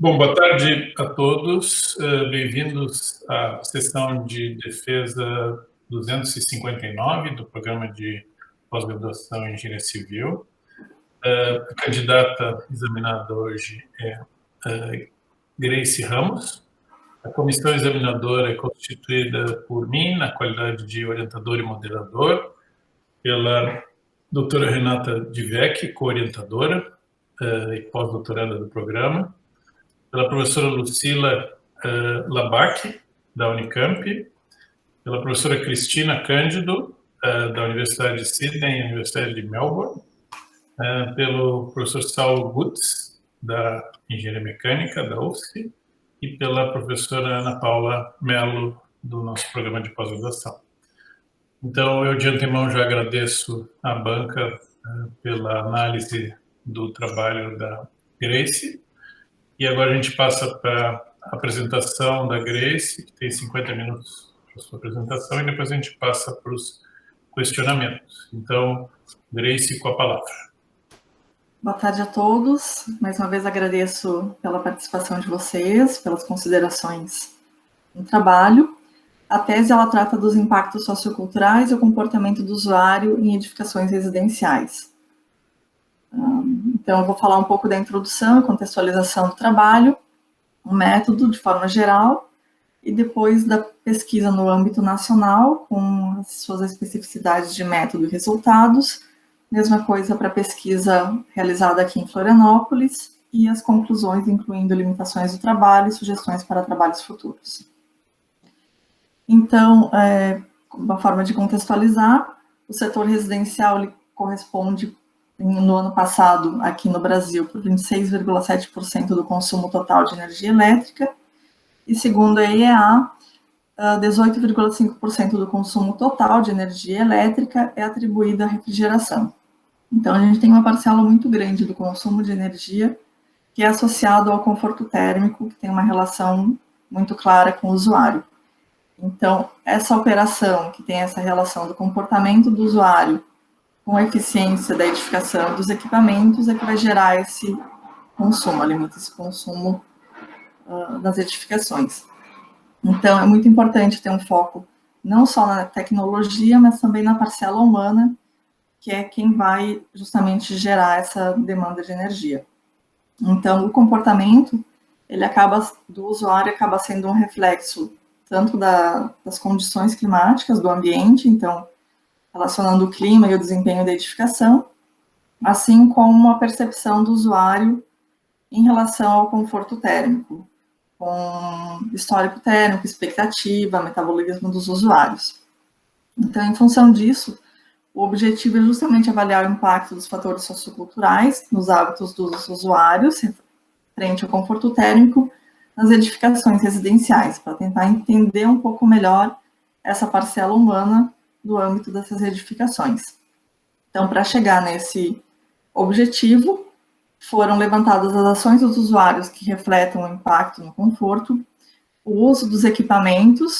Bom, boa tarde a todos. Bem-vindos à sessão de defesa 259 do Programa de Pós-Graduação em Engenharia Civil. A candidata examinada hoje é Grace Ramos. A comissão examinadora é constituída por mim, na qualidade de orientador e moderador, pela doutora Renata Divec, co-orientadora e pós-doutoranda do programa, pela professora Lucila Labac, da Unicamp, pela professora Cristina Cândido, da Universidade de Sydney e Universidade de Melbourne, pelo professor Saulo Gutz, da Engenharia Mecânica, da UFSC, e pela professora Ana Paula Mello, do nosso programa de pós-graduação. Então, eu de antemão já agradeço à banca pela análise do trabalho da Grace. E agora a gente passa para a apresentação da Grace, que tem 50 minutos para a sua apresentação, e depois a gente passa para os questionamentos. Então, Grace, com a palavra. Boa tarde a todos. Mais uma vez agradeço pela participação de vocês, pelas considerações no trabalho. A tese ela trata dos impactos socioculturais e o comportamento do usuário em edificações residenciais. Então, eu vou falar um pouco da introdução e contextualização do trabalho, o método de forma geral, e depois da pesquisa no âmbito nacional, com as suas especificidades de método e resultados, mesma coisa para a pesquisa realizada aqui em Florianópolis, e as conclusões, incluindo limitações do trabalho e sugestões para trabalhos futuros. Então, uma forma de contextualizar, o setor residencial ele corresponde, no ano passado, aqui no Brasil, por 26,7% do consumo total de energia elétrica, e segundo a IEA, 18,5% do consumo total de energia elétrica é atribuído à refrigeração. Então, a gente tem uma parcela muito grande do consumo de energia que é associado ao conforto térmico, que tem uma relação muito clara com o usuário. Então, essa operação, que tem essa relação do comportamento do usuário com a eficiência da edificação dos equipamentos, é que vai gerar esse consumo, alimenta esse consumo das edificações. Então, é muito importante ter um foco não só na tecnologia, mas também na parcela humana, que é quem vai justamente gerar essa demanda de energia. Então, o comportamento do usuário acaba sendo um reflexo tanto das condições climáticas do ambiente, então, relacionando o clima e o desempenho da edificação, assim como a percepção do usuário em relação ao conforto térmico, com histórico térmico, expectativa, metabolismo dos usuários. Então, em função disso, o objetivo é justamente avaliar o impacto dos fatores socioculturais nos hábitos dos usuários frente ao conforto térmico nas edificações residenciais, para tentar entender um pouco melhor essa parcela humana no âmbito dessas edificações. Então, para chegar nesse objetivo, foram levantadas as ações dos usuários que refletem o impacto no conforto, o uso dos equipamentos,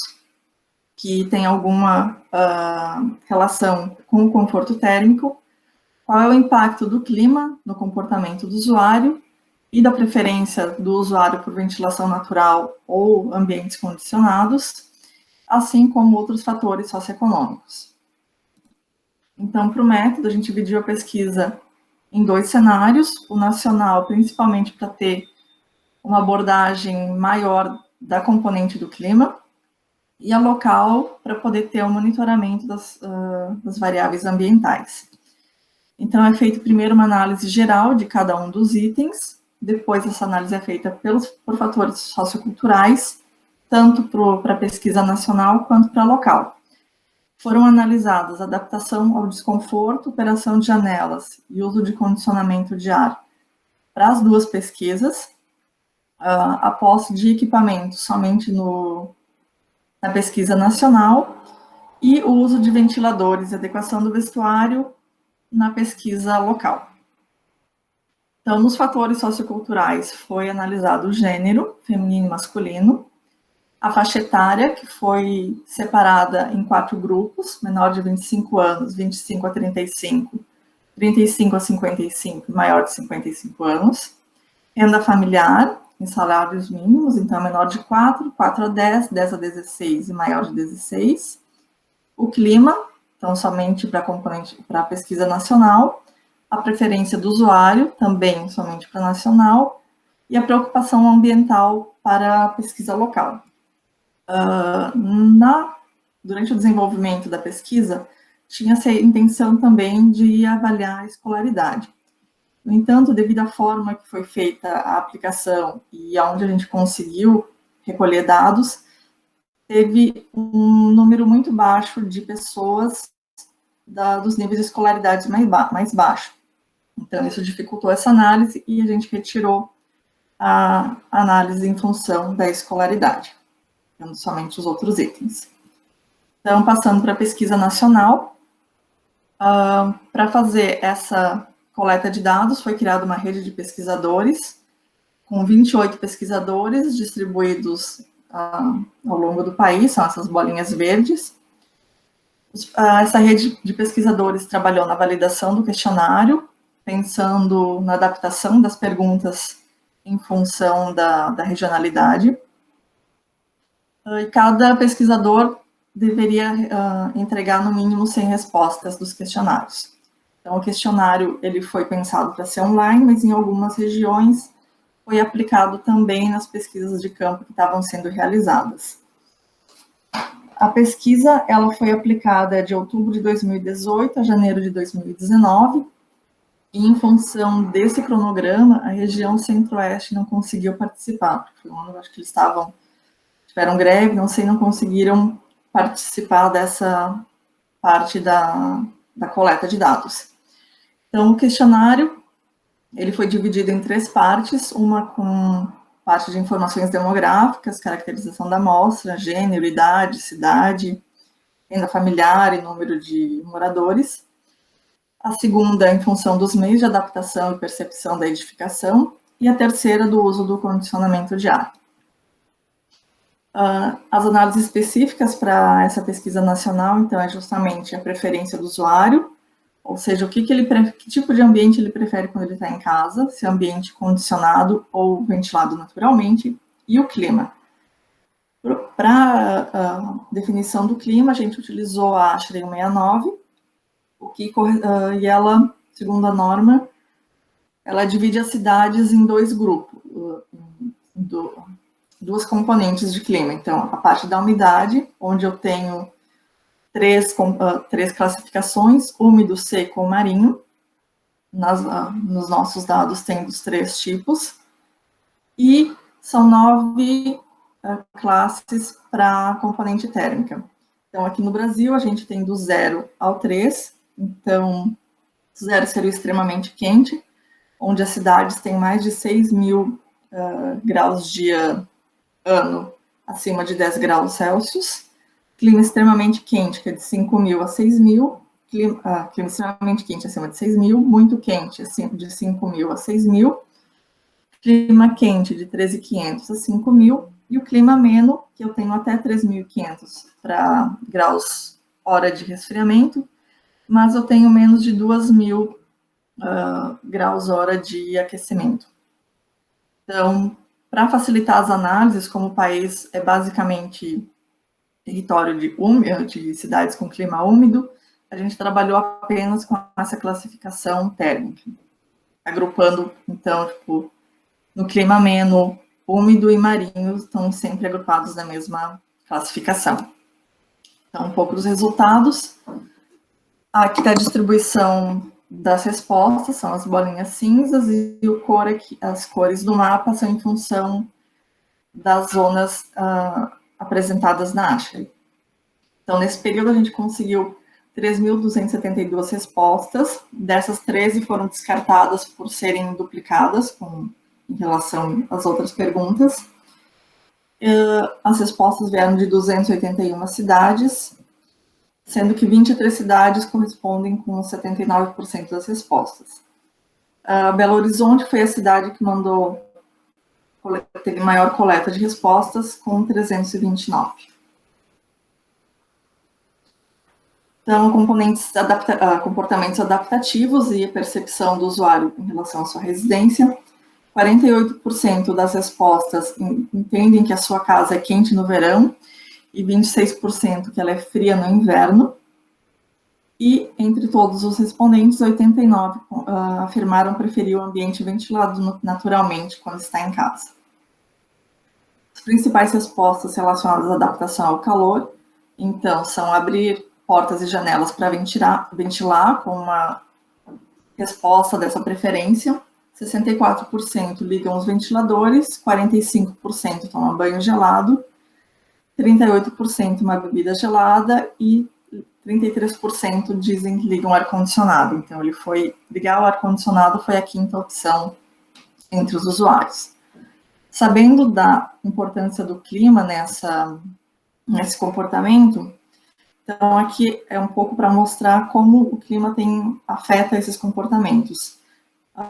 que tem alguma relação com o conforto térmico, qual é o impacto do clima no comportamento do usuário e da preferência do usuário por ventilação natural ou ambientes condicionados, assim como outros fatores socioeconômicos. Então, para o método, a gente dividiu a pesquisa em dois cenários, o nacional, principalmente para ter uma abordagem maior da componente do clima, e a local, para poder ter o monitoramento das variáveis ambientais. Então, é feito primeiro uma análise geral de cada um dos itens, depois essa análise é feita por fatores socioculturais, tanto para a pesquisa nacional quanto para a local. Foram analisadas a adaptação ao desconforto, operação de janelas e uso de condicionamento de ar para as duas pesquisas, a posse de equipamentos somente na pesquisa nacional e o uso de ventiladores e adequação do vestuário na pesquisa local. Então, nos fatores socioculturais foi analisado o gênero, feminino e masculino, a faixa etária, que foi separada em 4 grupos, menor de 25 anos, 25 a 35, 35 a 55 e maior de 55 anos, renda familiar, em salários mínimos, então menor de 4, 4 a 10, 10 a 16 e maior de 16. O clima, então somente para a pesquisa nacional. A preferência do usuário, também somente para nacional. E a preocupação ambiental para a pesquisa local. Durante o desenvolvimento da pesquisa, tinha-se a intenção também de avaliar a escolaridade. No entanto, devido à forma que foi feita a aplicação e aonde a gente conseguiu recolher dados, teve um número muito baixo de pessoas dos níveis de escolaridade mais baixo. Então, isso dificultou essa análise e a gente retirou a análise em função da escolaridade, tendo somente os outros itens. Então, passando para a pesquisa nacional, para fazer essa coleta de dados, foi criada uma rede de pesquisadores, com 28 pesquisadores distribuídos ao longo do país, são essas bolinhas verdes. Essa rede de pesquisadores trabalhou na validação do questionário, pensando na adaptação das perguntas em função da regionalidade. E cada pesquisador deveria entregar no mínimo 100 respostas dos questionários. Então, o questionário ele foi pensado para ser online, mas em algumas regiões foi aplicado também nas pesquisas de campo que estavam sendo realizadas. A pesquisa ela foi aplicada de outubro de 2018 a janeiro de 2019, e em função desse cronograma, a região centro-oeste não conseguiu participar, porque foi um ano, acho que eles tiveram greve, não conseguiram participar dessa parte da coleta de dados. Então, o questionário, ele foi dividido em 3 partes, uma com parte de informações demográficas, caracterização da amostra, gênero, idade, cidade, renda familiar e número de moradores. A segunda, em função dos meios de adaptação e percepção da edificação, e a terceira, do uso do condicionamento de ar. As análises específicas para essa pesquisa nacional, então, é justamente a preferência do usuário, ou seja, que tipo de ambiente ele prefere quando ele está em casa, se é ambiente condicionado ou ventilado naturalmente, e o clima. Para a definição do clima, a gente utilizou a ASHRAE 169, e ela, segundo a norma, ela divide as cidades em 2 grupos, duas componentes de clima. Então, a parte da umidade, onde eu tenho 3 classificações, úmido, seco ou marinho. Nos nossos dados tem os 3 tipos. E são 9 classes para a componente térmica. Então, aqui no Brasil, a gente tem do 0 ao 3. Então, 0 seria extremamente quente, onde as cidades têm mais de 6.000 graus dia ano acima de 10 graus Celsius. Clima extremamente quente, que é de 5.000 a 6.000. Clima extremamente quente acima de 6.000. Muito quente, de 5.000 a 6.000. Clima quente, de 13.500 a 5.000. E o clima ameno, que eu tenho até 3.500 para graus hora de resfriamento, mas eu tenho menos de 2.000 graus hora de aquecimento. Então, para facilitar as análises, como o país é basicamente território de cidades com clima úmido, a gente trabalhou apenas com essa classificação térmica, agrupando, então, no clima ameno, úmido e marinho estão sempre agrupados na mesma classificação. Então, um pouco dos resultados. Aqui está a distribuição das respostas, são as bolinhas cinzas, e as cores do mapa são em função das zonas apresentadas na ASHRAE. Então, nesse período, a gente conseguiu 3.272 respostas. Dessas, 13 foram descartadas por serem duplicadas em relação às outras perguntas. As respostas vieram de 281 cidades, sendo que 23 cidades correspondem com 79% das respostas. Belo Horizonte foi a cidade que teve maior coleta de respostas, com 329. Então, comportamentos adaptativos e a percepção do usuário em relação à sua residência. 48% das respostas entendem que a sua casa é quente no verão e 26% que ela é fria no inverno. E, entre todos os respondentes, 89% afirmaram preferir o ambiente ventilado naturalmente quando está em casa. As principais respostas relacionadas à adaptação ao calor, então, são abrir portas e janelas para ventilar, com uma resposta dessa preferência. 64% ligam os ventiladores, 45% tomam banho gelado, 38% uma bebida gelada e 33% dizem que ligam o ar-condicionado. Então, ligar o ar-condicionado foi a quinta opção entre os usuários. Sabendo da importância do clima nesse comportamento, então aqui é um pouco para mostrar como o clima afeta esses comportamentos.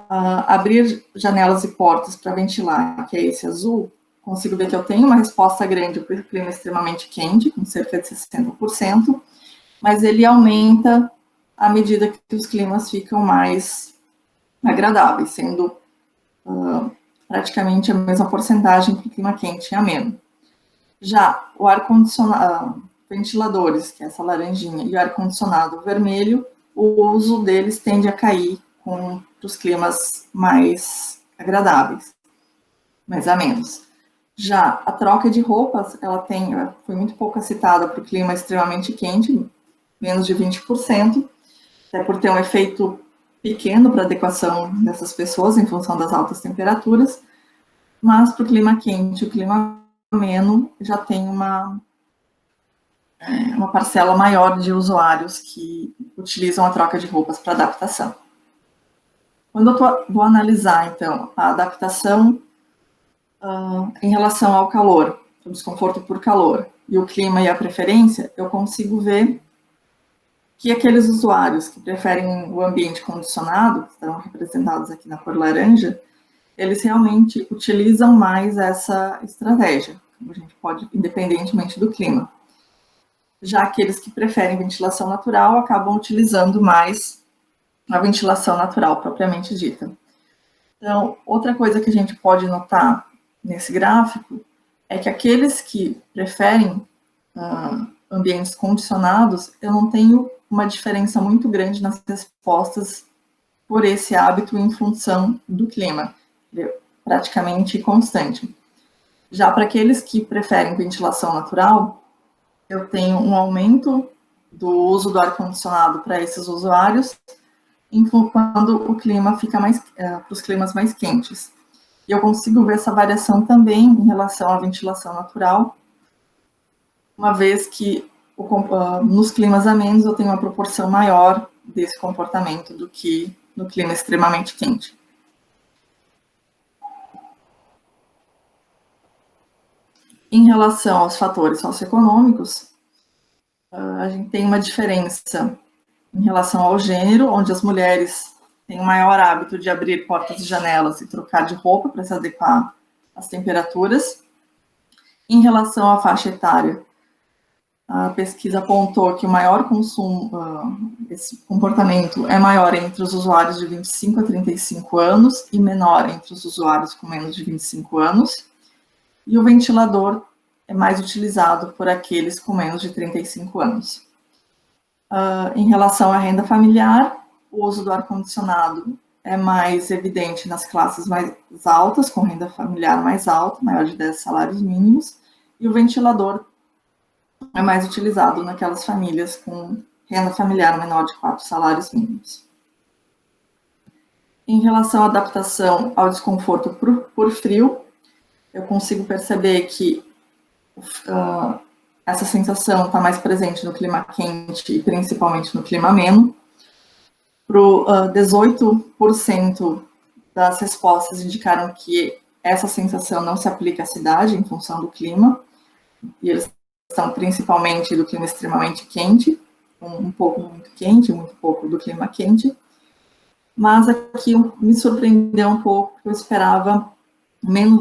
Abrir janelas e portas para ventilar, que é esse azul, consigo ver que eu tenho uma resposta grande para o clima extremamente quente, com cerca de 60%, mas ele aumenta à medida que os climas ficam mais agradáveis, sendo praticamente a mesma porcentagem para o clima quente e ameno. Já o ar-condicionado, ventiladores, que é essa laranjinha, e o ar-condicionado vermelho, o uso deles tende a cair para os climas mais agradáveis, mais amenos. Já a troca de roupas, ela foi muito pouco citada para o clima extremamente quente, menos de 20%, até por ter um efeito pequeno para a adequação dessas pessoas em função das altas temperaturas, mas para o clima quente, o clima ameno, já tem uma parcela maior de usuários que utilizam a troca de roupas para adaptação. Quando eu vou analisar, então, a adaptação em relação ao calor, o desconforto por calor, e o clima e a preferência, eu consigo ver que aqueles usuários que preferem o ambiente condicionado, que estão representados aqui na cor laranja, eles realmente utilizam mais essa estratégia, como a gente pode, independentemente do clima. Já aqueles que preferem ventilação natural acabam utilizando mais a ventilação natural propriamente dita. Então, outra coisa que a gente pode notar nesse gráfico é que aqueles que preferem ambientes condicionados, eu não tenho uma diferença muito grande nas respostas por esse hábito em função do clima, praticamente constante. Já para aqueles que preferem ventilação natural, eu tenho um aumento do uso do ar-condicionado para esses usuários, quando o clima fica para os climas mais quentes. E eu consigo ver essa variação também em relação à ventilação natural, uma vez que nos climas amenos eu tenho uma proporção maior desse comportamento do que no clima extremamente quente. Em relação aos fatores socioeconômicos, a gente tem uma diferença em relação ao gênero, onde as mulheres têm o maior hábito de abrir portas e janelas e trocar de roupa para se adequar às temperaturas. Em relação à faixa etária, a pesquisa apontou que o maior consumo, esse comportamento é maior entre os usuários de 25 a 35 anos e menor entre os usuários com menos de 25 anos. E o ventilador é mais utilizado por aqueles com menos de 35 anos. Em relação à renda familiar, o uso do ar-condicionado é mais evidente nas classes mais altas, com renda familiar mais alta, maior de 10 salários mínimos, e o ventilador é mais utilizado naquelas famílias com renda familiar menor de 4 salários mínimos. Em relação à adaptação ao desconforto por frio, eu consigo perceber que essa sensação está mais presente no clima quente e principalmente no clima ameno. Para 18% das respostas indicaram que essa sensação não se aplica à cidade em função do clima, e eles são principalmente do clima extremamente quente, um pouco muito quente, muito pouco do clima quente. Mas aqui me surpreendeu um pouco, porque eu esperava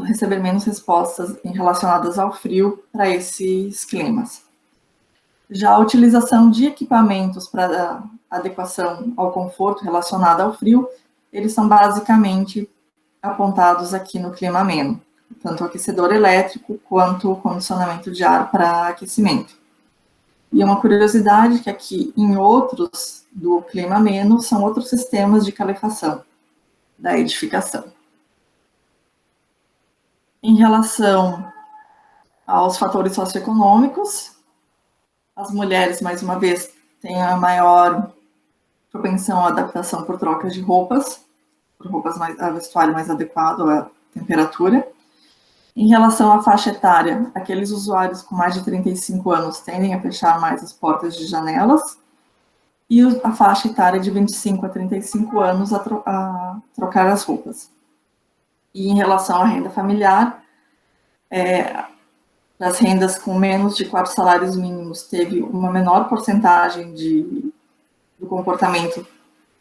receber menos respostas relacionadas ao frio para esses climas. Já a utilização de equipamentos para adequação ao conforto relacionada ao frio, eles são basicamente apontados aqui no clima ameno, tanto o aquecedor elétrico quanto o condicionamento de ar para aquecimento. E uma curiosidade que aqui em outros do clima ameno são outros sistemas de calefação da edificação. Em relação aos fatores socioeconômicos, as mulheres, mais uma vez, têm a maior propensão à adaptação por trocas de roupas, por roupas a vestuário mais adequado à temperatura. Em relação à faixa etária, aqueles usuários com mais de 35 anos tendem a fechar mais as portas de janelas, e a faixa etária de 25 a 35 anos a trocar as roupas. E em relação à renda familiar, as rendas com menos de 4 salários mínimos teve uma menor porcentagem do comportamento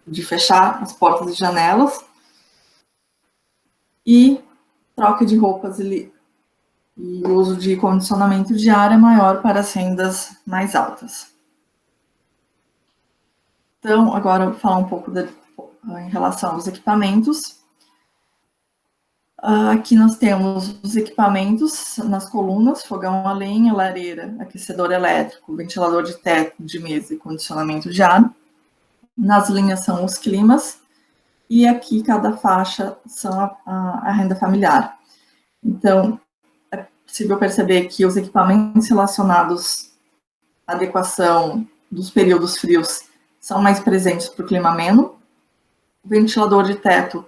de fechar as portas e janelas, e troca de roupas e uso de condicionamento de ar é maior para as rendas mais altas. Então, agora eu vou falar um pouco em relação aos equipamentos. Aqui nós temos os equipamentos nas colunas: fogão a lenha, lareira, aquecedor elétrico, ventilador de teto, de mesa e condicionamento de ar. Nas linhas são os climas, e aqui cada faixa são a renda familiar. Então, é possível perceber que os equipamentos relacionados à adequação dos períodos frios são mais presentes para o clima ameno. O ventilador de teto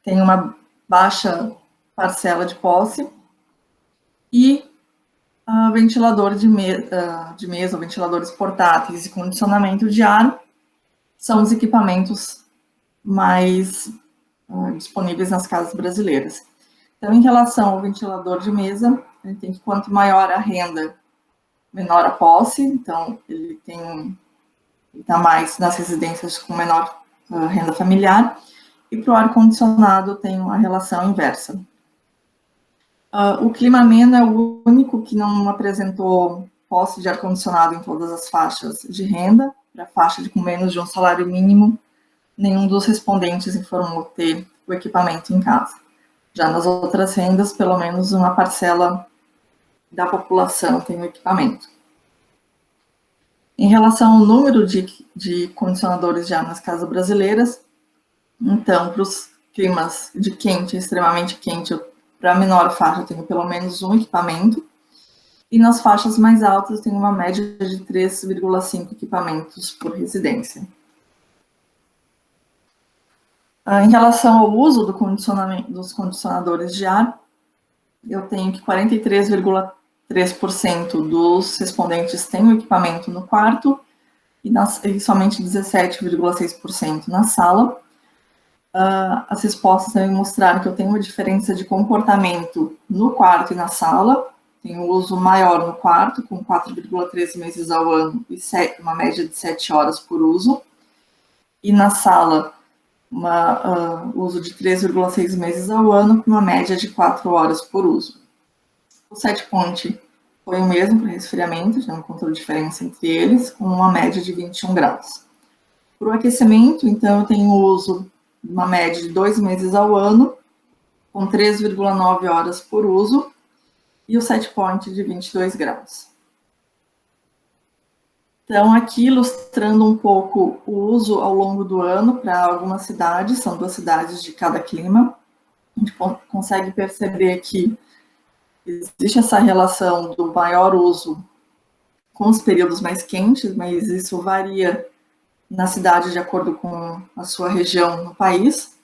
tem uma baixa parcela de posse, e ventilador de mesa, ou ventiladores portáteis e condicionamento de ar são os equipamentos mais disponíveis nas casas brasileiras. Então, em relação ao ventilador de mesa, a gente tem que, quanto maior a renda, menor a posse. Então, ele está mais nas residências com menor renda familiar. E para o ar-condicionado tem uma relação inversa. O clima ameno é o único que não apresentou posse de ar-condicionado em todas as faixas de renda. Para a faixa com menos de um salário mínimo, nenhum dos respondentes informou ter o equipamento em casa. Já nas outras rendas, pelo menos uma parcela da população tem o equipamento. Em relação ao número de condicionadores de ar nas casas brasileiras, então, para os climas de quente e extremamente quente, para a menor faixa eu tenho pelo menos um equipamento, e nas faixas mais altas eu tenho uma média de 3,5 equipamentos por residência. Em relação ao uso dos condicionadores de ar, eu tenho que 43,3% dos respondentes têm o equipamento no quarto, e somente 17,6% na sala. As respostas também mostraram que eu tenho uma diferença de comportamento no quarto e na sala. Tenho uso maior no quarto, com 4,13 meses ao ano e uma média de 7 horas por uso. E na sala, uso de 3,6 meses ao ano, com uma média de 4 horas por uso. O set point foi o mesmo para resfriamento, já não encontrou diferença entre eles, com uma média de 21 graus. Para o aquecimento, então, eu tenho uso de uma média de 2 meses ao ano, com 3,9 horas por uso, e o set point de 22 graus. Então, aqui ilustrando um pouco o uso ao longo do ano para algumas cidades, são 2 cidades de cada clima. A gente consegue perceber que existe essa relação do maior uso com os períodos mais quentes, mas isso varia na cidade de acordo com a sua região no país.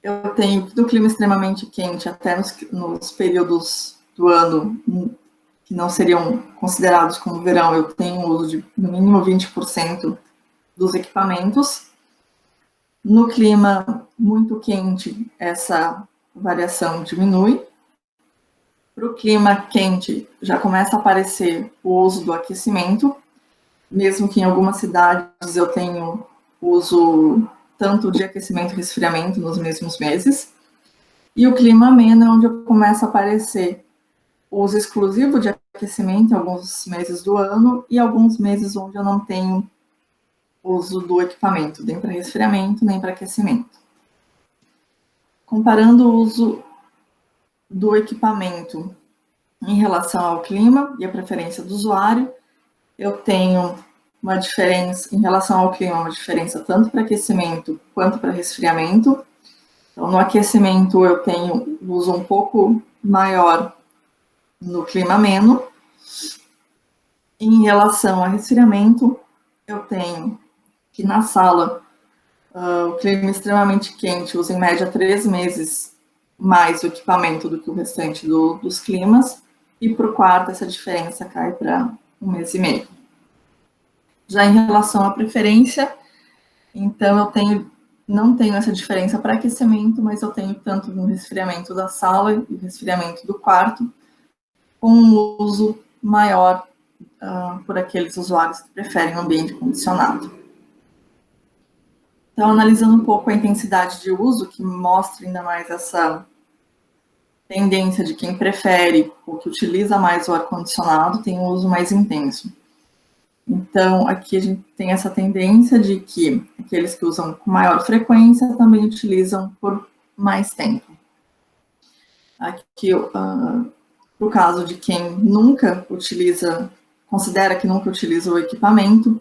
Eu tenho do clima extremamente quente até nos períodos do ano que não seriam considerados como verão, eu tenho uso de no mínimo 20% dos equipamentos. No clima muito quente, essa variação diminui. Para o clima quente, já começa a aparecer o uso do aquecimento, mesmo que em algumas cidades eu tenho uso tanto de aquecimento e resfriamento nos mesmos meses. E o clima ameno é onde começa a aparecer o uso exclusivo de aquecimento em alguns meses do ano e alguns meses onde eu não tenho uso do equipamento, nem para resfriamento, nem para aquecimento. comparando o uso do equipamento em relação ao clima e a preferência do usuário, eu tenho uma diferença em relação ao clima, uma diferença tanto para aquecimento quanto para resfriamento. Então, no aquecimento, eu tenho uso um pouco maior no clima ameno. Em relação a resfriamento, eu tenho que na sala, o clima extremamente quente usa em média 3 meses mais o equipamento do que o restante dos climas, e para o quarto essa diferença cai para 1 mês e meio. Já em relação à preferência, então eu não tenho essa diferença para aquecimento, mas eu tenho tanto no resfriamento da sala e resfriamento do quarto, com um uso maior por aqueles usuários que preferem o ambiente condicionado. Então, analisando um pouco a intensidade de uso, que mostra ainda mais essa tendência de quem prefere ou que utiliza mais o ar-condicionado, tem um uso mais intenso. Então, aqui a gente tem essa tendência de que aqueles que usam com maior frequência também utilizam por mais tempo. Aqui, no caso de quem nunca utiliza, considera que nunca utiliza o equipamento,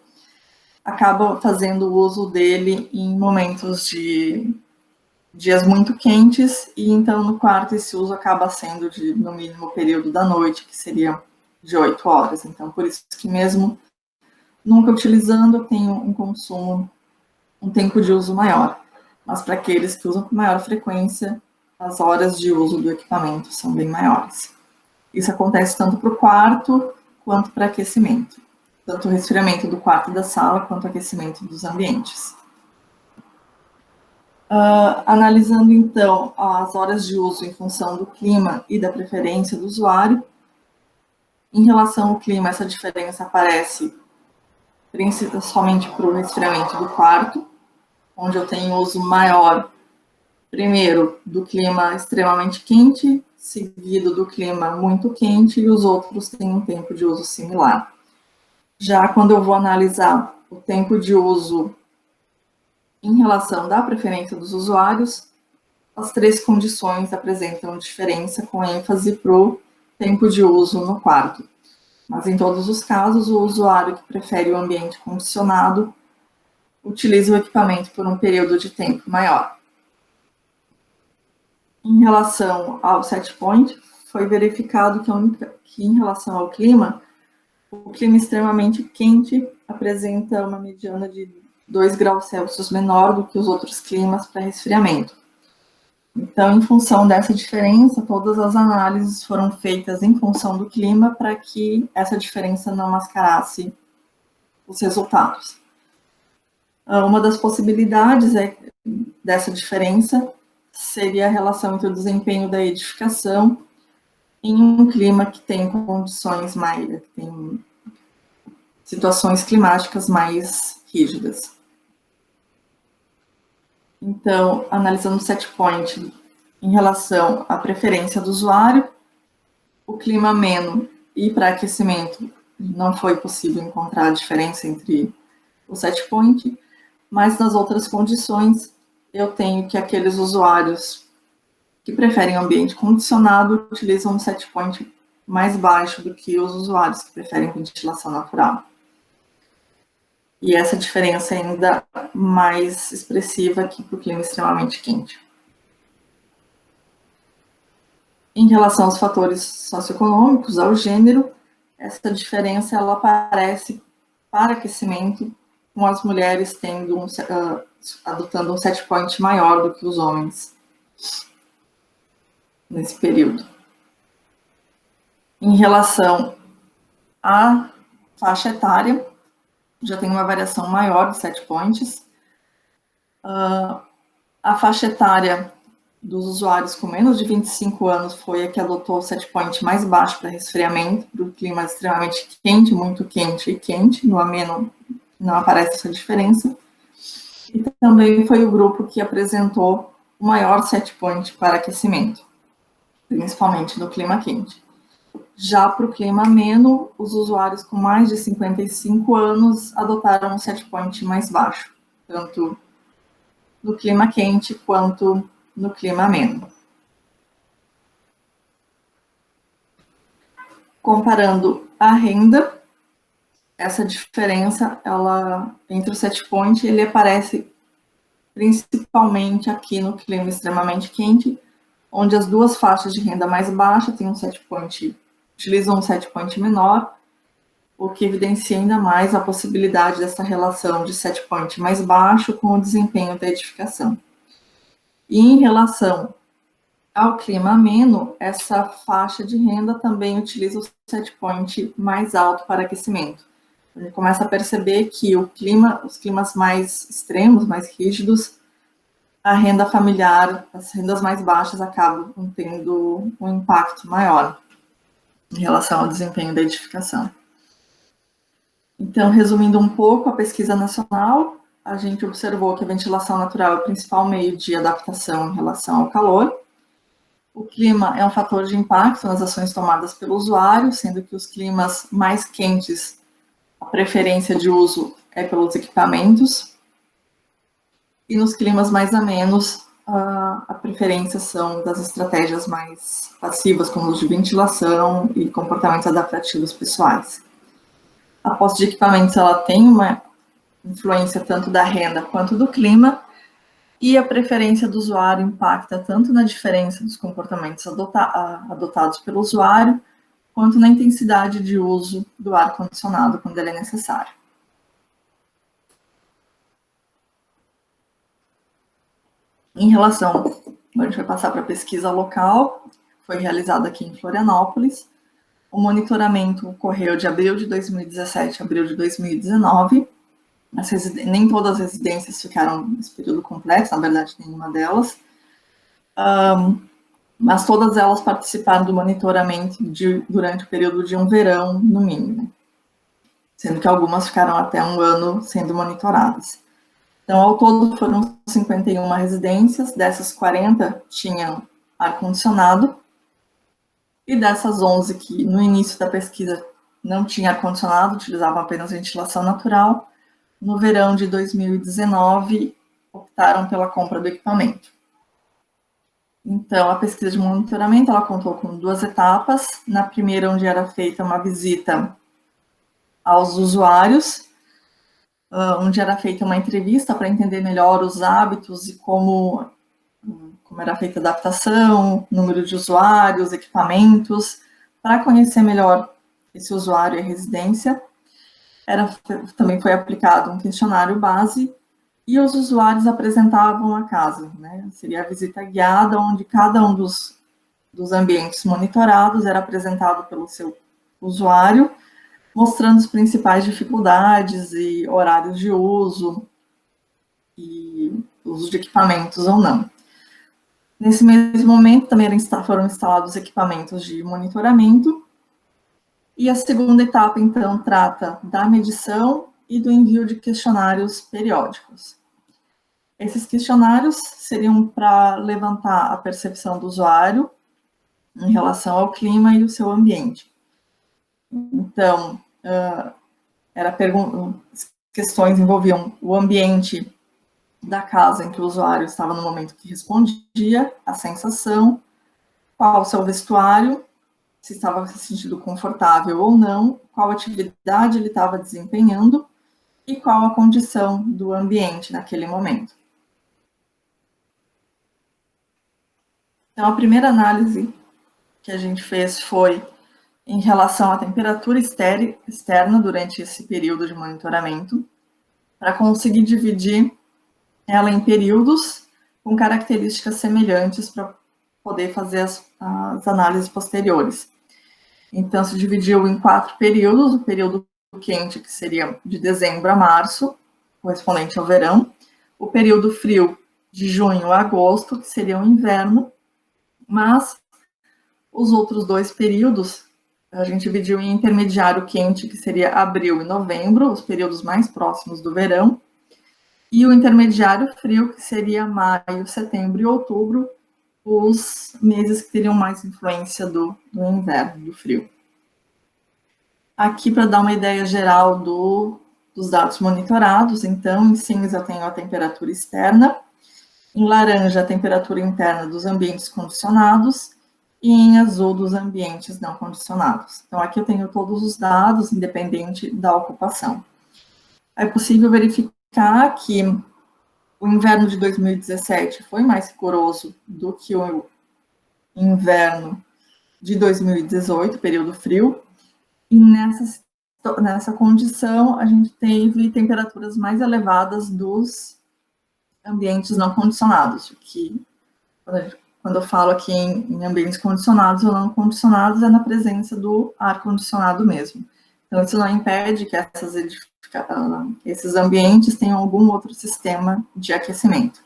acaba fazendo o uso dele em momentos de dias muito quentes, e então no quarto esse uso acaba sendo no mínimo período da noite, que seria de 8 horas. Então, por isso que mesmo nunca utilizando, eu tenho um tempo de uso maior. Mas para aqueles que usam com maior frequência, as horas de uso do equipamento são bem maiores. Isso acontece tanto para o quarto quanto para aquecimento. Tanto o resfriamento do quarto e da sala, quanto o aquecimento dos ambientes. Analisando, então, as horas de uso em função do clima e da preferência do usuário, em relação ao clima, essa diferença aparece principalmente para o resfriamento do quarto, onde eu tenho uso maior, primeiro, do clima extremamente quente, seguido do clima muito quente, e os outros têm um tempo de uso similar. Já quando eu vou analisar o tempo de uso em relação da preferência dos usuários, as 3 condições apresentam diferença, com ênfase para o tempo de uso no quarto. Mas em todos os casos, o usuário que prefere o ambiente condicionado utiliza o equipamento por um período de tempo maior. Em relação ao set point, foi verificado que em relação ao clima, o clima extremamente quente apresenta uma mediana de 2 graus Celsius menor do que os outros climas para resfriamento. Então, em função dessa diferença, todas as análises foram feitas em função do clima para que essa diferença não mascarasse os resultados. Uma das possibilidades dessa diferença seria a relação entre o desempenho da edificação em um clima que tem situações climáticas mais rígidas. Então, analisando o set point em relação à preferência do usuário, o clima ameno e para aquecimento não foi possível encontrar a diferença entre o set point, mas nas outras condições eu tenho que aqueles usuários que preferem ambiente condicionado utilizam um set point mais baixo do que os usuários que preferem ventilação natural. E essa diferença é ainda mais expressiva aqui para o clima extremamente quente. Em relação aos fatores socioeconômicos, ao gênero, essa diferença ela aparece para aquecimento, com as mulheres adotando um set point maior do que os homens nesse período. Em relação à faixa etária, já tem uma variação maior de set points. A faixa etária dos usuários com menos de 25 anos foi a que adotou o set point mais baixo para resfriamento, para o clima extremamente quente, muito quente e quente. No ameno não aparece essa diferença. E também foi o grupo que apresentou o maior set point para aquecimento, principalmente no clima quente. Já para o clima ameno, os usuários com mais de 55 anos adotaram um set point mais baixo, tanto no clima quente quanto no clima ameno. Comparando a renda, essa diferença entre o set point, ele aparece principalmente aqui no clima extremamente quente, onde as duas faixas de renda mais baixa têm utilizam um set point menor, o que evidencia ainda mais a possibilidade dessa relação de set point mais baixo com o desempenho da edificação. E em relação ao clima ameno, essa faixa de renda também utiliza o set point mais alto para aquecimento. A gente começa a perceber que os climas mais extremos, mais rígidos, a renda familiar, as rendas mais baixas acabam tendo um impacto maior em relação ao desempenho da edificação. Então, resumindo um pouco a pesquisa nacional, a gente observou que a ventilação natural é o principal meio de adaptação em relação ao calor. O clima é um fator de impacto nas ações tomadas pelo usuário, sendo que os climas mais quentes, a preferência de uso é pelos equipamentos, e nos climas mais amenos, a preferência são das estratégias mais passivas, como os de ventilação e comportamentos adaptativos pessoais. A posse de equipamentos ela tem uma influência tanto da renda quanto do clima, e a preferência do usuário impacta tanto na diferença dos comportamentos adotados pelo usuário, quanto na intensidade de uso do ar-condicionado quando ele é necessário. Em relação, a gente vai passar para a pesquisa local, foi realizada aqui em Florianópolis. O monitoramento ocorreu de abril de 2017 a abril de 2019. Nem todas as residências ficaram nesse período completo, na verdade, nenhuma delas. Mas todas elas participaram do monitoramento durante o período de um verão, no mínimo. Sendo que algumas ficaram até um ano sendo monitoradas. Então, ao todo, foram 51 residências, dessas 40 tinham ar-condicionado, e dessas 11 que no início da pesquisa não tinham ar-condicionado, utilizavam apenas ventilação natural, no verão de 2019 optaram pela compra do equipamento. Então, a pesquisa de monitoramento ela contou com 2 etapas. Na primeira, onde era feita uma visita aos usuários, onde era feita uma entrevista para entender melhor os hábitos e como era feita a adaptação, número de usuários, equipamentos, para conhecer melhor esse usuário e a residência. Também foi aplicado um questionário base e os usuários apresentavam a casa, né? Seria a visita guiada, onde cada um dos ambientes monitorados era apresentado pelo seu usuário, mostrando as principais dificuldades e horários de uso e uso de equipamentos ou não. Nesse mesmo momento, também foram instalados equipamentos de monitoramento. E a segunda etapa, então, trata da medição e do envio de questionários periódicos. Esses questionários seriam para levantar a percepção do usuário em relação ao clima e o seu ambiente. Então, as questões envolviam o ambiente da casa em que o usuário estava no momento que respondia, a sensação, qual o seu vestuário, se estava se sentindo confortável ou não, qual atividade ele estava desempenhando e qual a condição do ambiente naquele momento. Então, a primeira análise que a gente fez foi em relação à temperatura externa durante esse período de monitoramento, para conseguir dividir ela em períodos com características semelhantes para poder fazer as análises posteriores. Então, se dividiu em 4 períodos: o período quente, que seria de dezembro a março, correspondente ao verão; o período frio, de junho a agosto, que seria o inverno; mas os outros 2 períodos, a gente dividiu em intermediário quente, que seria abril e novembro, os períodos mais próximos do verão, e o intermediário frio, que seria maio, setembro e outubro, os meses que teriam mais influência do inverno, do frio. Aqui, para dar uma ideia geral dos dados monitorados, então, em cinza eu tenho a temperatura externa, em laranja, a temperatura interna dos ambientes condicionados, e em azul, dos ambientes não condicionados. Então, aqui eu tenho todos os dados, independente da ocupação. É possível verificar que o inverno de 2017 foi mais rigoroso do que o inverno de 2018, período frio, e nessa condição, a gente teve temperaturas mais elevadas dos ambientes não condicionados, que, quando eu falo aqui em ambientes condicionados ou não condicionados, é na presença do ar-condicionado mesmo. Então, isso não impede que esses ambientes tenham algum outro sistema de aquecimento.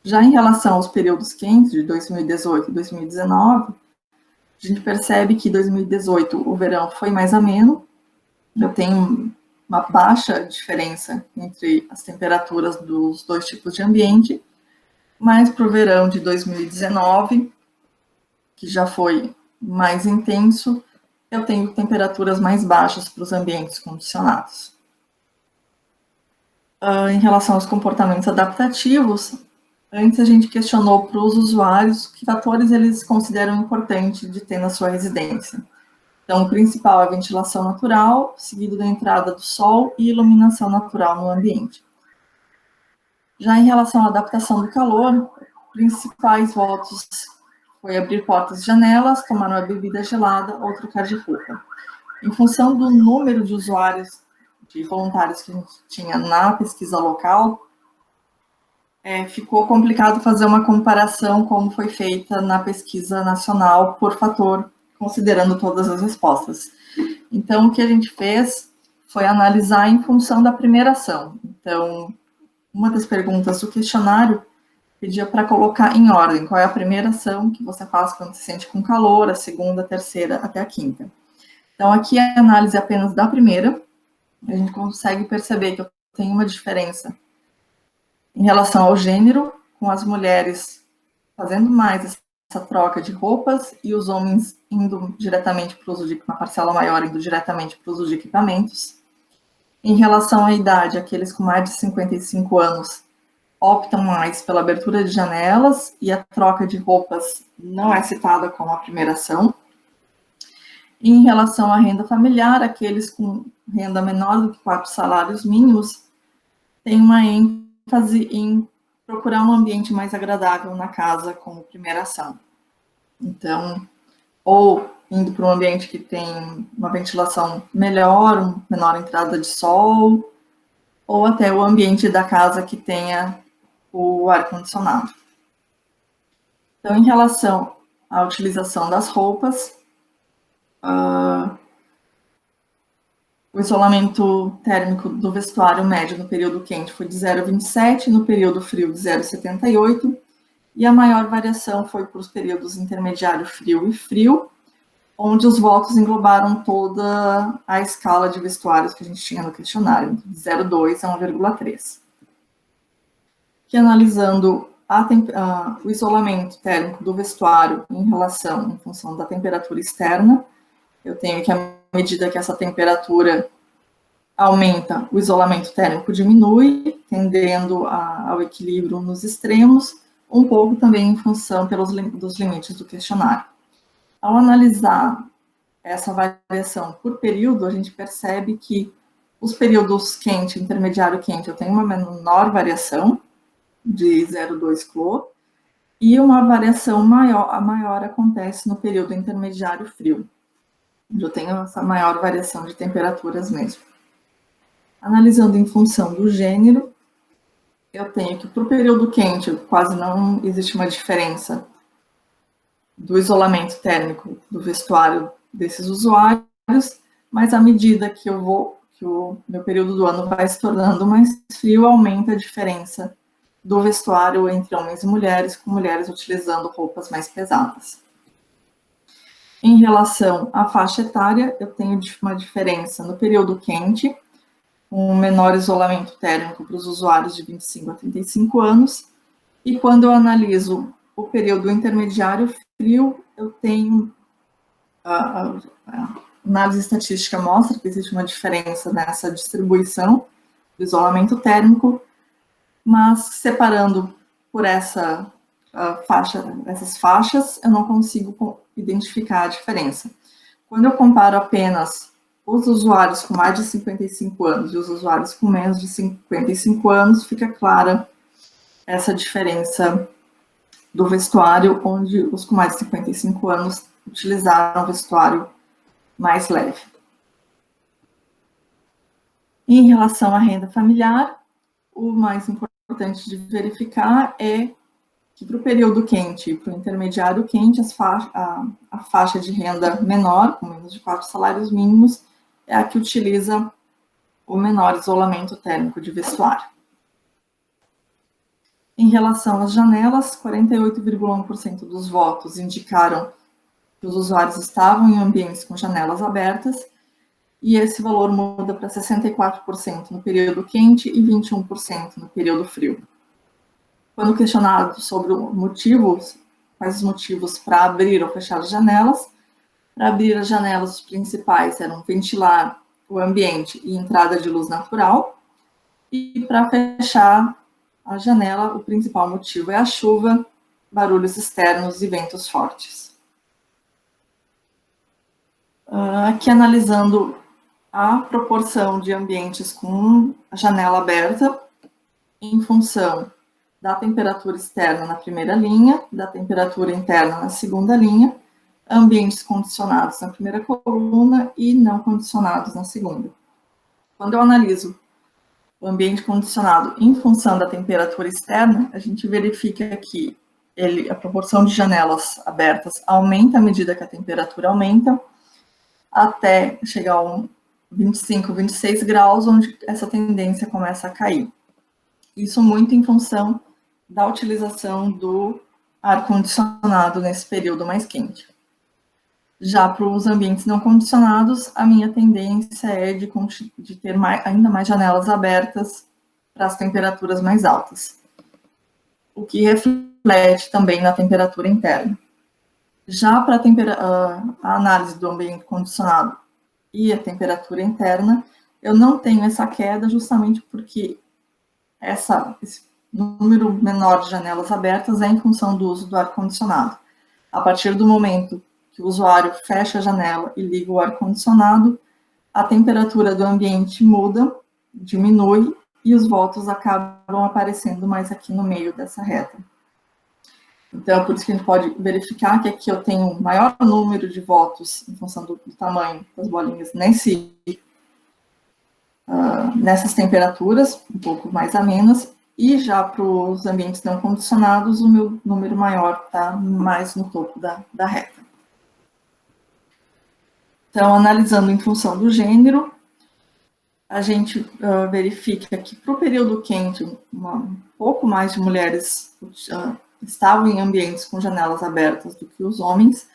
Já em relação aos períodos quentes, de 2018 e 2019, a gente percebe que em 2018 o verão foi mais ameno, eu tenho uma baixa diferença entre as temperaturas dos dois tipos de ambiente, mas para o verão de 2019, que já foi mais intenso, eu tenho temperaturas mais baixas para os ambientes condicionados. Em relação aos comportamentos adaptativos, antes a gente questionou para os usuários que fatores eles consideram importante de ter na sua residência. Então, o principal é a ventilação natural, seguido da entrada do sol e iluminação natural no ambiente. Já em relação à adaptação do calor, principais votos foi abrir portas e janelas, tomar uma bebida gelada ou trocar de roupa. Em função do número de usuários, de voluntários que a gente tinha na pesquisa local, ficou complicado fazer uma comparação como foi feita na pesquisa nacional por fator, considerando todas as respostas. Então, o que a gente fez foi analisar em função da primeira ação. Então, uma das perguntas do questionário pedia para colocar em ordem qual é a primeira ação que você faz quando se sente com calor, a segunda, a terceira, até a quinta. Então, aqui é a análise apenas da primeira, a gente consegue perceber que eu tenho uma diferença em relação ao gênero, com as mulheres fazendo mais essa troca de roupas e os homens indo diretamente para o uso de, uma parcela maior indo diretamente para o uso de equipamentos. Em relação à idade, aqueles com mais de 55 anos optam mais pela abertura de janelas e a troca de roupas não é citada como a primeira ação. E em relação à renda familiar, aqueles com renda menor do que 4 salários mínimos têm uma ênfase em procurar um ambiente mais agradável na casa como primeira ação. Então, ou indo para um ambiente que tem uma ventilação melhor, uma menor entrada de sol, ou até o ambiente da casa que tenha o ar-condicionado. Então, em relação à utilização das roupas, o isolamento térmico do vestuário médio no período quente foi de 0,27, no período frio de 0,78, e a maior variação foi para os períodos intermediário frio e frio, onde os votos englobaram toda a escala de vestuários que a gente tinha no questionário, de 0,2 a 1,3. Que analisando o isolamento térmico do vestuário em função da temperatura externa, eu tenho que, à medida que essa temperatura aumenta, o isolamento térmico diminui, tendendo ao equilíbrio nos extremos, um pouco também em função dos limites do questionário. Ao analisar essa variação por período, a gente percebe que os períodos quente, intermediário quente, eu tenho uma menor variação, de 0,2 clô, e uma variação maior, a maior acontece no período intermediário frio, onde eu tenho essa maior variação de temperaturas mesmo. Analisando em função do gênero, eu tenho que para o período quente quase não existe uma diferença do isolamento térmico do vestuário desses usuários, mas à medida que o meu período do ano vai se tornando mais frio, aumenta a diferença do vestuário entre homens e mulheres, com mulheres utilizando roupas mais pesadas. Em relação à faixa etária, eu tenho uma diferença no período quente, um menor isolamento térmico para os usuários de 25 a 35 anos, e quando eu analiso o período intermediário frio, eu tenho a análise estatística mostra que existe uma diferença nessa distribuição do isolamento térmico, mas separando por essas faixas, eu não consigo identificar a diferença. Quando eu comparo apenas os usuários com mais de 55 anos e os usuários com menos de 55 anos, fica clara essa diferença do vestuário, onde os com mais de 55 anos utilizaram o vestuário mais leve. Em relação à renda familiar, o mais importante de verificar é que para o período quente e para o intermediário quente, a faixa de renda menor, com menos de 4 salários mínimos, é a que utiliza o menor isolamento térmico de vestuário. Em relação às janelas, 48,1% dos votos indicaram que os usuários estavam em ambientes com janelas abertas, e esse valor muda para 64% no período quente e 21% no período frio. Quando questionado sobre quais os motivos para abrir ou fechar as janelas, para abrir as janelas, os principais eram ventilar o ambiente e entrada de luz natural, e para fechar a janela, o principal motivo é a chuva, barulhos externos e ventos fortes. Aqui analisando a proporção de ambientes com a janela aberta em função da temperatura externa na primeira linha, da temperatura interna na segunda linha, ambientes condicionados na primeira coluna e não condicionados na segunda. Quando eu analiso o ambiente condicionado em função da temperatura externa, a gente verifica que a proporção de janelas abertas aumenta à medida que a temperatura aumenta, até chegar a 25, 26 graus, onde essa tendência começa a cair. Isso muito em função da utilização do ar-condicionado nesse período mais quente. Já para os ambientes não condicionados, a minha tendência é de ter ainda mais janelas abertas para as temperaturas mais altas, o que reflete também na temperatura interna. Já para a análise do ambiente condicionado e a temperatura interna, eu não tenho essa queda justamente porque esse número menor de janelas abertas é em função do uso do ar-condicionado. A partir do momento que o usuário fecha a janela e liga o ar-condicionado, a temperatura do ambiente muda, diminui, e os votos acabam aparecendo mais aqui no meio dessa reta. Então, por isso que a gente pode verificar que aqui eu tenho um maior número de votos em função do tamanho das bolinhas nessas temperaturas, um pouco mais amenas, e já para os ambientes não condicionados, o meu número maior está mais no topo da reta. Então, analisando em função do gênero, a gente verifica que para o período quente, um pouco mais de mulheres estavam em ambientes com janelas abertas do que os homens,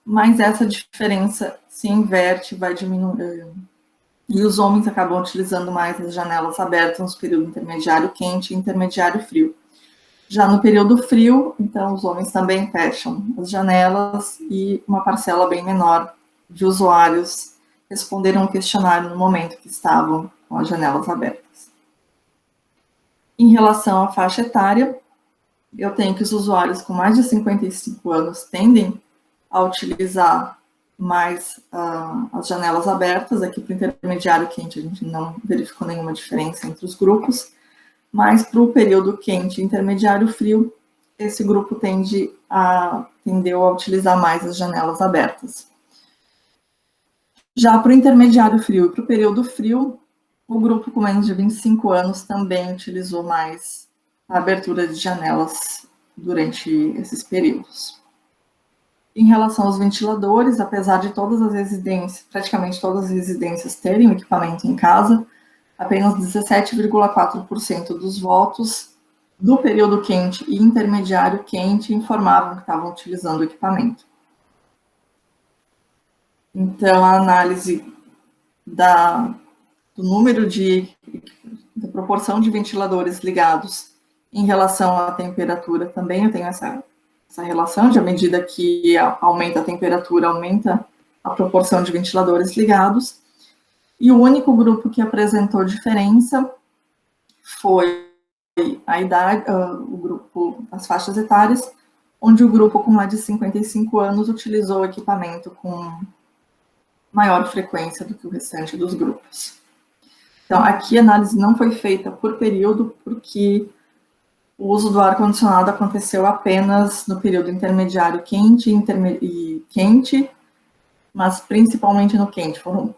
mas essa diferença se inverte, vai diminuindo, e os homens acabam utilizando mais as janelas abertas no período intermediário quente e intermediário frio. Já no período frio, então, os homens também fecham as janelas e uma parcela bem menor de usuários responderam ao questionário no momento que estavam com as janelas abertas. Em relação à faixa etária, eu tenho que os usuários com mais de 55 anos tendem a utilizar mais as janelas abertas. Aqui para o intermediário quente a gente não verificou nenhuma diferença entre os grupos, mas para o período quente e intermediário frio, esse grupo tendeu a utilizar mais as janelas abertas. Já para o intermediário frio e para o período frio, o grupo com menos de 25 anos também utilizou mais a abertura de janelas durante esses períodos. Em relação aos ventiladores, apesar de todas as residências, praticamente todas as residências terem o equipamento em casa, apenas 17,4% dos votos do período quente e intermediário quente informavam que estavam utilizando o equipamento. Então, a análise do número da proporção de ventiladores ligados em relação à temperatura também, eu tenho essa relação, de à medida que aumenta a temperatura, aumenta a proporção de ventiladores ligados. E o único grupo que apresentou diferença foi a idade, o grupo, as faixas etárias, onde o grupo com mais de 55 anos utilizou o equipamento com maior frequência do que o restante dos grupos. Então, aqui a análise não foi feita por período, porque o uso do ar-condicionado aconteceu apenas no período intermediário quente e quente, mas principalmente no quente. Foram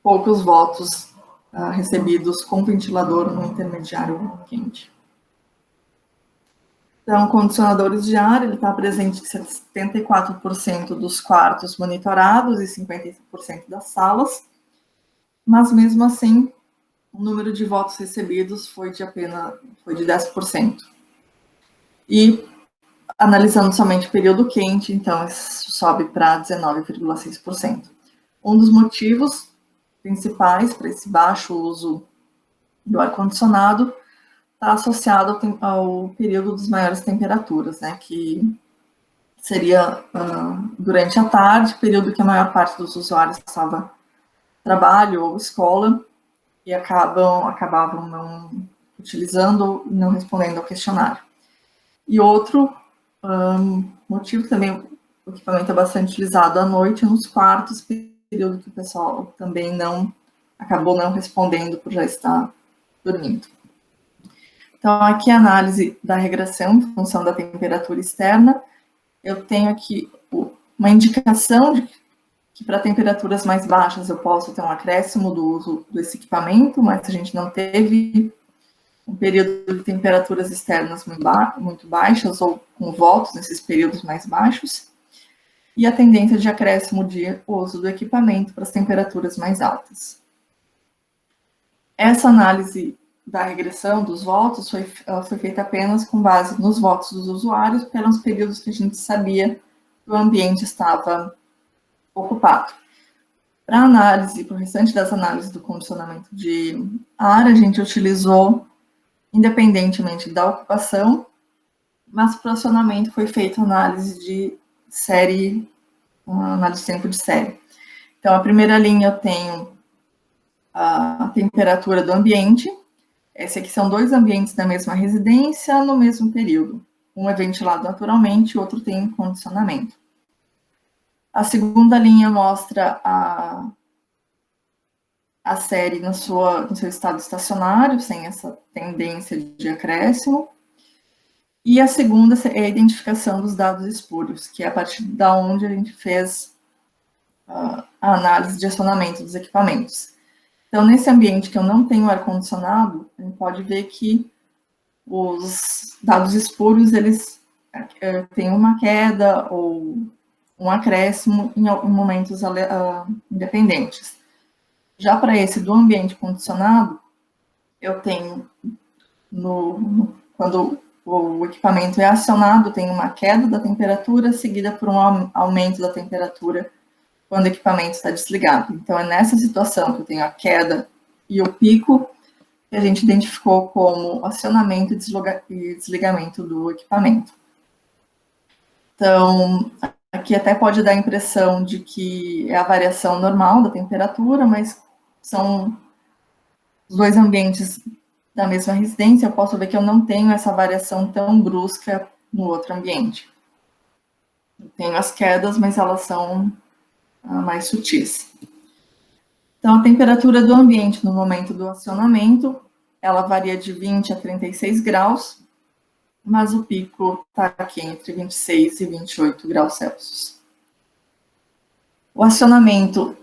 poucos votos recebidos com ventilador no intermediário quente. Então, condicionadores de ar, ele está presente em 74% dos quartos monitorados e 50% das salas, mas mesmo assim, o número de votos recebidos foi de 10%. E, analisando somente o período quente, então, isso sobe para 19,6%. Um dos motivos principais para esse baixo uso do ar-condicionado está associado ao período das maiores temperaturas, né, que seria durante a tarde, período que a maior parte dos usuários estava trabalho ou escola, e acabavam não utilizando e não respondendo ao questionário. E outro motivo também, o equipamento é bastante utilizado à noite nos quartos, período que o pessoal também acabou não respondendo por já estar dormindo. Então, aqui a análise da regressão em função da temperatura externa. Eu tenho aqui uma indicação de que para temperaturas mais baixas eu posso ter um acréscimo do uso desse equipamento, mas a gente não teve um período de temperaturas externas muito baixas ou com voltos nesses períodos mais baixos, e a tendência de acréscimo de uso do equipamento para as temperaturas mais altas. Essa análise da regressão dos votos foi feita apenas com base nos votos dos usuários pelos períodos que a gente sabia que o ambiente estava ocupado. Para análise, para o restante das análises do condicionamento de ar, a gente utilizou, independentemente da ocupação, mas para o acionamento foi feita análise de série, análise de tempo de série. Então, a primeira linha eu tenho a temperatura do ambiente. Esse aqui são dois ambientes da mesma residência no mesmo período. Um é ventilado naturalmente, o outro tem condicionamento. A segunda linha mostra a série no seu estado estacionário, sem essa tendência de acréscimo. E a segunda é a identificação dos dados espúrios, que é a partir da onde a gente fez a análise de acionamento dos equipamentos. Então, nesse ambiente que eu não tenho ar-condicionado, a gente pode ver que os dados espúrios, eles têm uma queda ou um acréscimo em momentos independentes. Já para esse do ambiente condicionado, eu tenho, quando o equipamento é acionado, tem uma queda da temperatura, seguida por um aumento da temperatura quando o equipamento está desligado. Então, é nessa situação que eu tenho a queda e o pico que a gente identificou como acionamento e desligamento do equipamento. Então, aqui até pode dar a impressão de que é a variação normal da temperatura, mas são os dois ambientes da mesma residência. Eu posso ver que eu não tenho essa variação tão brusca no outro ambiente. Eu tenho as quedas, mas elas são mais sutis. Então, a temperatura do ambiente no momento do acionamento, ela varia de 20 a 36 graus, mas o pico está aqui entre 26 e 28 graus Celsius. O acionamento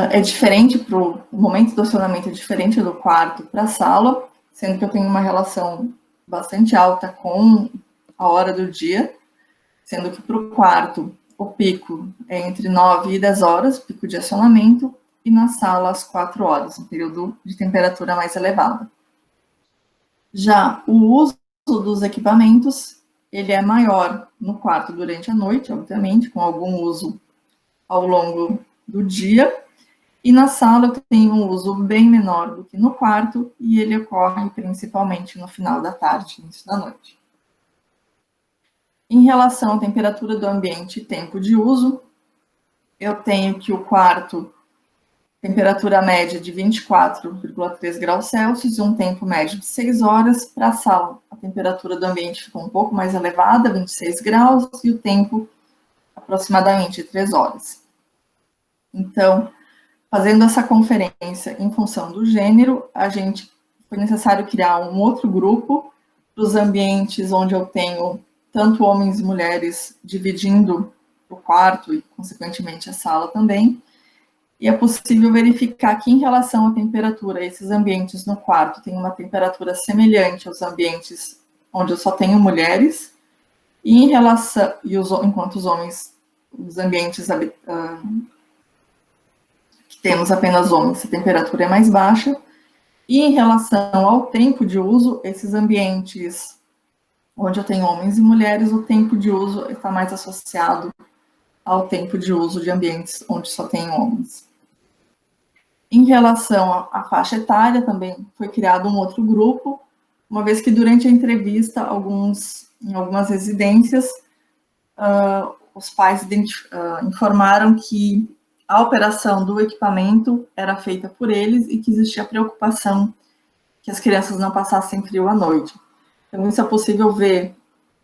é diferente, o momento do acionamento é diferente do quarto para a sala, sendo que eu tenho uma relação bastante alta com a hora do dia, sendo que para o quarto o pico é entre 9 e 10 horas, pico de acionamento, e na sala às 4 horas, um período de temperatura mais elevada. Já o uso dos equipamentos, ele é maior no quarto durante a noite, obviamente, com algum uso ao longo do dia, e na sala eu tenho um uso bem menor do que no quarto, e ele ocorre principalmente no final da tarde, início da noite. Em relação à temperatura do ambiente e tempo de uso, eu tenho que o quarto temperatura média de 24,3 graus Celsius e um tempo médio de 6 horas. Para a sala, a temperatura do ambiente ficou um pouco mais elevada, 26 graus, e o tempo aproximadamente 3 horas. Então, fazendo essa conferência em função do gênero, foi necessário criar um outro grupo para os ambientes onde eu tenho tanto homens e mulheres dividindo o quarto e, consequentemente, a sala também. E é possível verificar que, em relação à temperatura, esses ambientes no quarto têm uma temperatura semelhante aos ambientes onde eu só tenho mulheres, e em relação, enquanto os homens, os ambientes que temos apenas homens, a temperatura é mais baixa. E em relação ao tempo de uso, esses ambientes onde eu tenho homens e mulheres, o tempo de uso está mais associado ao tempo de uso de ambientes onde só tem homens. Em relação à faixa etária, também foi criado um outro grupo, uma vez que durante a entrevista, em algumas residências, os pais informaram que a operação do equipamento era feita por eles e que existia preocupação que as crianças não passassem frio à noite. Então, isso é possível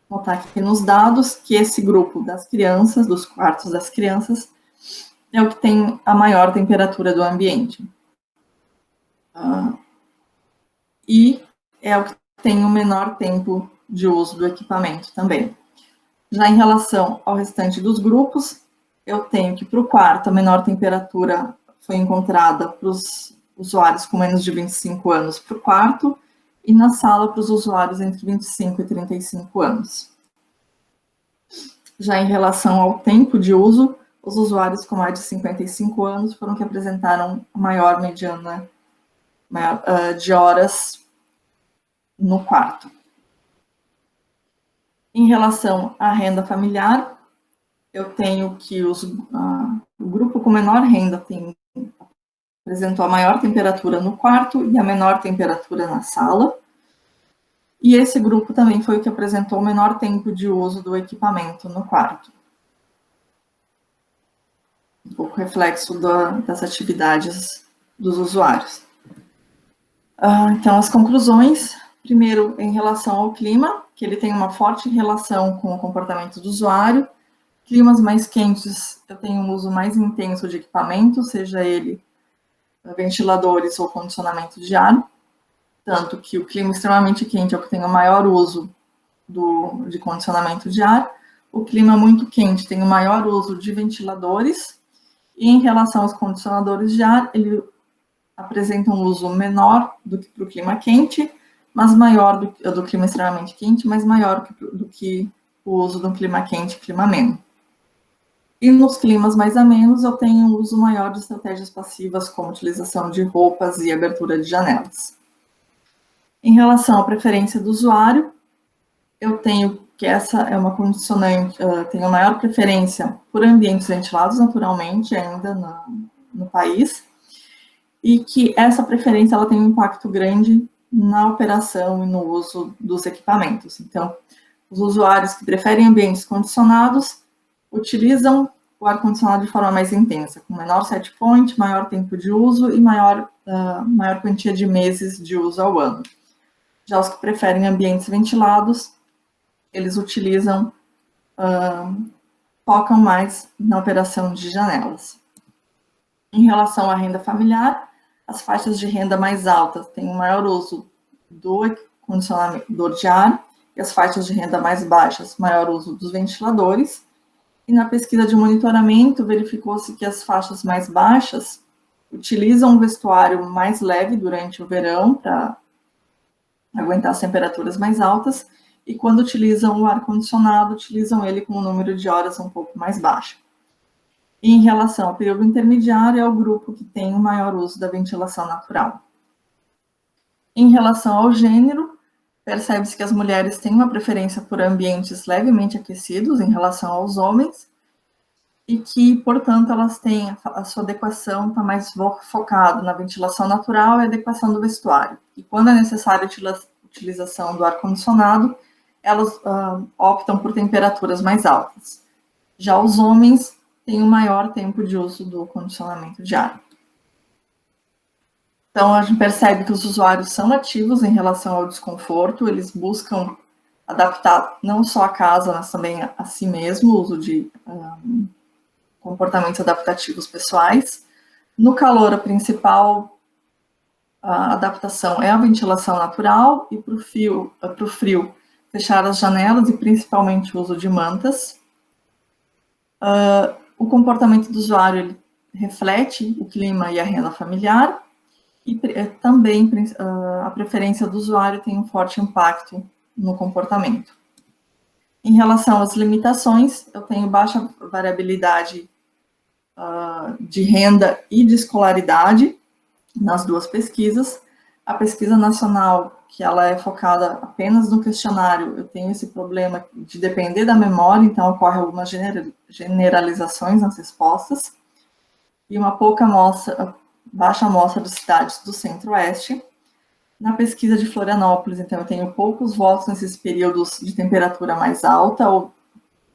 notar aqui nos dados, que esse grupo das crianças, dos quartos das crianças, é o que tem a maior temperatura do ambiente. E é o que tem o menor tempo de uso do equipamento também. Já em relação ao restante dos grupos, eu tenho que para o quarto a menor temperatura foi encontrada para os usuários com menos de 25 anos para o quarto, e na sala para os usuários entre 25 e 35 anos. Já em relação ao tempo de uso, os usuários com mais de 55 anos foram que apresentaram a maior mediana de horas no quarto. Em relação à renda familiar, eu tenho que o grupo com menor renda apresentou a maior temperatura no quarto e a menor temperatura na sala. E esse grupo também foi o que apresentou o menor tempo de uso do equipamento no quarto. Um pouco reflexo das atividades dos usuários. Então, as conclusões. Primeiro, em relação ao clima, que ele tem uma forte relação com o comportamento do usuário. Climas mais quentes, eu tenho um uso mais intenso de equipamento, seja ele ventiladores ou condicionamento de ar. Tanto que o clima extremamente quente é o que tem o maior uso de condicionamento de ar. O clima muito quente tem o maior uso de ventiladores. E em relação aos condicionadores de ar, ele apresenta um uso menor do que para o clima quente, mas maior do clima extremamente quente, mas maior do que o uso do clima quente e clima ameno. E nos climas mais amenos, eu tenho um uso maior de estratégias passivas, como utilização de roupas e abertura de janelas. Em relação à preferência do usuário, eu tenho que essa é uma condicionante, tenho maior preferência por ambientes ventilados naturalmente ainda no país, e que essa preferência ela tem um impacto grande na operação e no uso dos equipamentos. Então, os usuários que preferem ambientes condicionados utilizam o ar-condicionado de forma mais intensa, com menor set point, maior tempo de uso e maior quantia de meses de uso ao ano. Já os que preferem ambientes ventilados, eles focam mais na operação de janelas. Em relação à renda familiar, as faixas de renda mais altas têm o maior uso do condicionador de ar, e as faixas de renda mais baixas, maior uso dos ventiladores. E na pesquisa de monitoramento, verificou-se que as faixas mais baixas utilizam um vestuário mais leve durante o verão, para aguentar as temperaturas mais altas, e quando utilizam o ar-condicionado, utilizam ele com um número de horas um pouco mais baixo. E em relação ao período intermediário, é o grupo que tem o maior uso da ventilação natural. Em relação ao gênero, percebe-se que as mulheres têm uma preferência por ambientes levemente aquecidos em relação aos homens, e que, portanto, elas têm a sua adequação está mais focada na ventilação natural e adequação do vestuário. E quando é necessária a utilização do ar-condicionado, elas optam por temperaturas mais altas. Já os homens têm um maior tempo de uso do condicionamento de ar. Então, a gente percebe que os usuários são ativos em relação ao desconforto, eles buscam adaptar não só a casa, mas também a si mesmo, o uso de comportamentos adaptativos pessoais. No calor, a principal adaptação é a ventilação natural, e para o frio, fechar as janelas e principalmente o uso de mantas. O comportamento do usuário ele reflete o clima e a renda familiar, e também a preferência do usuário tem um forte impacto no comportamento. Em relação às limitações, eu tenho baixa variabilidade de renda e de escolaridade nas duas pesquisas. A pesquisa nacional, que ela é focada apenas no questionário, eu tenho esse problema de depender da memória, então ocorre algumas generalizações nas respostas, e uma baixa amostra de cidades do Centro-Oeste. Na pesquisa de Florianópolis, então, eu tenho poucos votos nesses períodos de temperatura mais alta, ou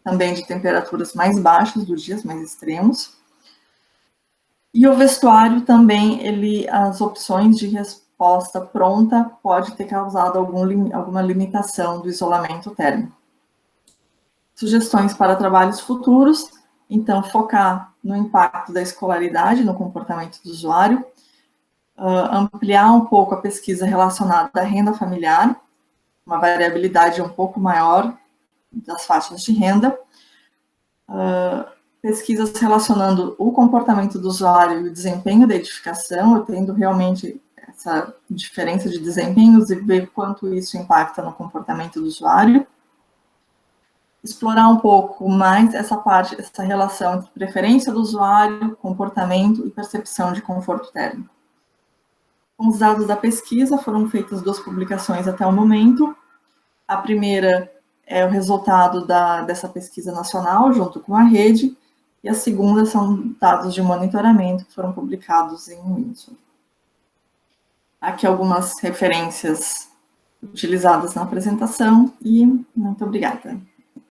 também de temperaturas mais baixas, dos dias mais extremos. E o vestuário também, as opções de resposta pronta pode ter causado alguma limitação do isolamento térmico. Sugestões para trabalhos futuros, então, focar no impacto da escolaridade no comportamento do usuário, ampliar um pouco a pesquisa relacionada à renda familiar, uma variabilidade um pouco maior das faixas de renda, pesquisas relacionando o comportamento do usuário e o desempenho da edificação, eu tendo realmente essa diferença de desempenhos e ver quanto isso impacta no comportamento do usuário. Explorar um pouco mais essa relação entre preferência do usuário, comportamento e percepção de conforto térmico. Com os dados da pesquisa, foram feitas 2 publicações até o momento. A primeira é o resultado dessa pesquisa nacional, junto com a rede, e a segunda são dados de monitoramento que foram publicados em Windsor. Aqui algumas referências utilizadas na apresentação, e muito obrigada.